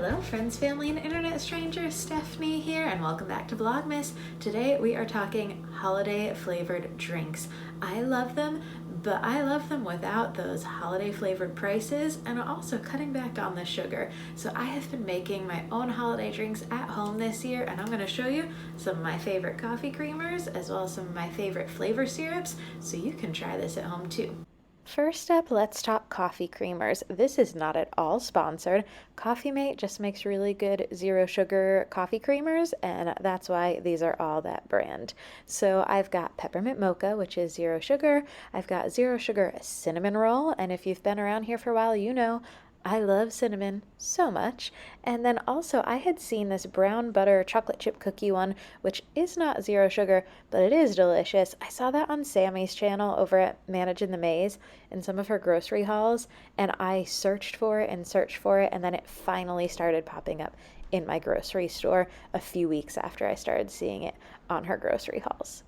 Hello friends, family, and internet strangers, Stephanie here, and welcome back to Vlogmas. Today we are talking holiday flavored drinks. I love them, but I love them without those holiday flavored prices and also cutting back on the sugar. So I have been making my own holiday drinks at home this year, and I'm going to show you some of my favorite coffee creamers as well as some of my favorite flavor syrups so you can try this at home too. First up, let's talk coffee creamers. This is not at all sponsored. Coffee Mate just makes really good zero sugar coffee creamers, and that's why these are all that brand. So I've got peppermint mocha, which is zero sugar. I've got zero sugar cinnamon roll, and if you've been around here for a while, you know I love cinnamon so much. And then also I had seen this brown butter chocolate chip cookie one, which is not zero sugar, but it is delicious. I saw that on Sammy's channel over at Managing the Maze in some of her grocery hauls, and I searched for it, and then it finally started popping up in my grocery store a few weeks after I started seeing it on her grocery hauls.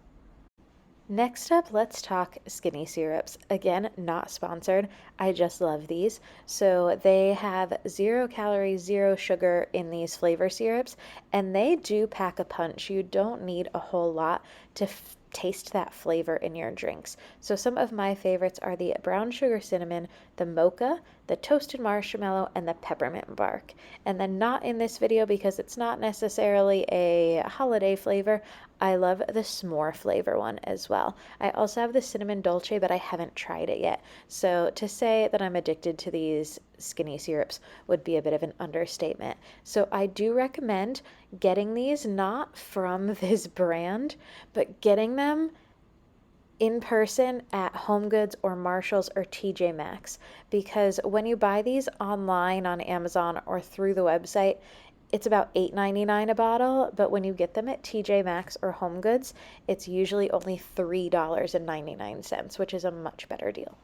Next up, let's talk skinny syrups. Again, not sponsored. I just love these. So they have 0 calories, 0 sugar in these flavor syrups, and they do pack a punch. You don't need a whole lot to taste that flavor in your drinks. So some of my favorites are the brown sugar cinnamon, the mocha, the toasted marshmallow, and the peppermint bark. And then not in this video because it's not necessarily a holiday flavor, I love the s'more flavor one as well. I also have the cinnamon dolce, but I haven't tried it yet. So to say that I'm addicted to these skinny syrups would be a bit of an understatement. So I do recommend getting these not from this brand, but getting them in person at HomeGoods or Marshalls or TJ Maxx, because when you buy these online on Amazon or through the website, it's about $8.99 a bottle, but when you get them at TJ Maxx or HomeGoods, it's usually only $3.99, which is a much better deal.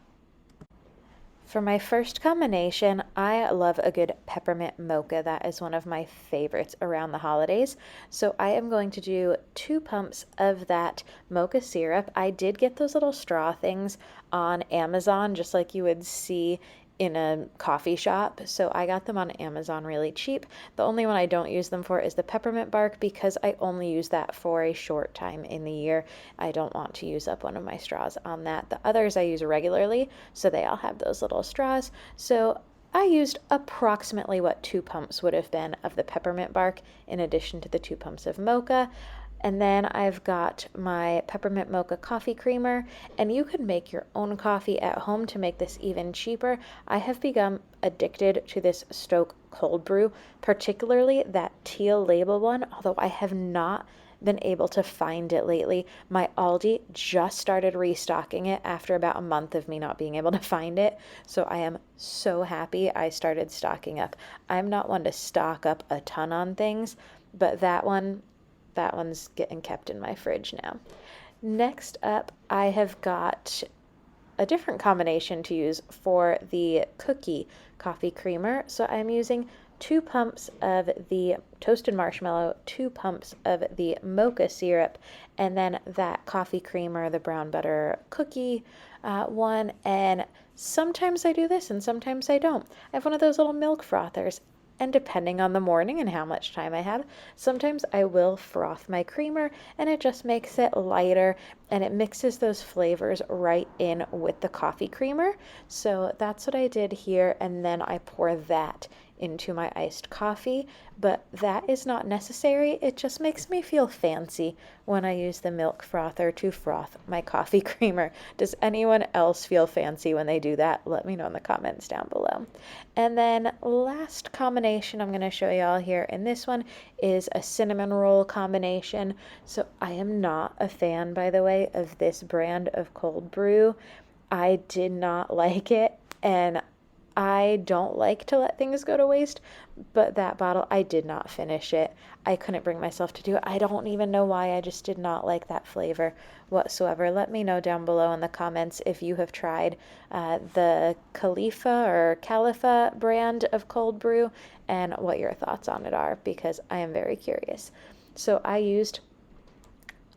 For my first combination, I love a good peppermint mocha. That is one of my favorites around the holidays. So I am going to do 2 pumps of that mocha syrup. I did get those little straw things on Amazon, just like you would see in a coffee shop. So I got them on Amazon really cheap. The only one I don't use them for is the peppermint bark because I only use that for a short time in the year. I don't want to use up one of my straws on that. The others I use regularly, so they all have those little straws. So I used approximately what 2 pumps would have been of the peppermint bark in addition to the 2 pumps of mocha. And then I've got my peppermint mocha coffee creamer, and you could make your own coffee at home to make this even cheaper. I have become addicted to this Stoke cold brew, particularly that teal label one, although I have not been able to find it lately. My Aldi just started restocking it after about a month of me not being able to find it, so I am so happy I started stocking up. I'm not one to stock up a ton on things, but that one's getting kept in my fridge now. Next up, I have got a different combination to use for the cookie coffee creamer. So I'm using 2 pumps of the toasted marshmallow, 2 pumps of the mocha syrup, and then that coffee creamer, the brown butter cookie one. And sometimes I do this and sometimes I don't. I have one of those little milk frothers. And depending on the morning and how much time I have, sometimes I will froth my creamer and it just makes it lighter and it mixes those flavors right in with the coffee creamer. So that's what I did here, and then I pour that into my iced coffee, but that is not necessary. It just makes me feel fancy when I use the milk frother to froth my coffee creamer. Does anyone else feel fancy when they do that? Let me know in the comments down below. And then last combination I'm going to show y'all here in this one is a cinnamon roll combination. So I am not a fan, by the way, of this brand of cold brew. I did not like it, and I don't like to let things go to waste, but that bottle, I did not finish it. I couldn't bring myself to do it. I don't even know why. I just did not like that flavor whatsoever. Let me know down below in the comments if you have tried the Khalifa brand of cold brew and what your thoughts on it are, because I am very curious. So I used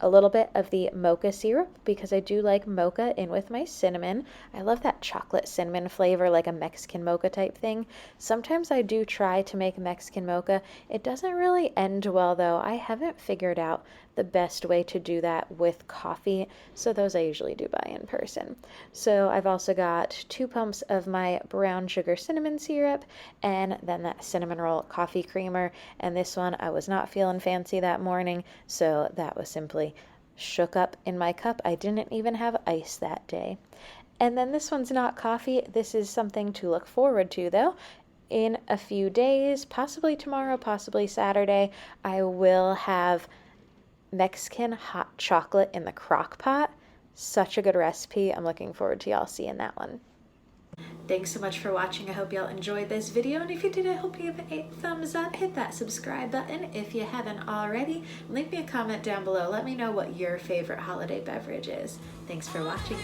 a little bit of the mocha syrup because I do like mocha in with my cinnamon. I love that chocolate cinnamon flavor, like a Mexican mocha type thing. Sometimes I do try to make Mexican mocha. It doesn't really end well though. I haven't figured out the best way to do that with coffee, so those I usually do buy in person. So I've also got 2 pumps of my brown sugar cinnamon syrup and then that cinnamon roll coffee creamer, and this one I was not feeling fancy that morning, so that was simply shook up in my cup. I didn't even have ice that day. And then this one's not coffee. This is something to look forward to though. In a few days, possibly tomorrow, possibly Saturday, I will have Mexican hot chocolate in the crock pot. Such a good recipe. I'm looking forward to y'all seeing that one. Thanks so much for watching. I hope y'all enjoyed this video, and if you did, I hope you give it a thumbs up. Hit that subscribe button if you haven't already. Leave me a comment down below. Let me know what your favorite holiday beverage is. Thanks for watching.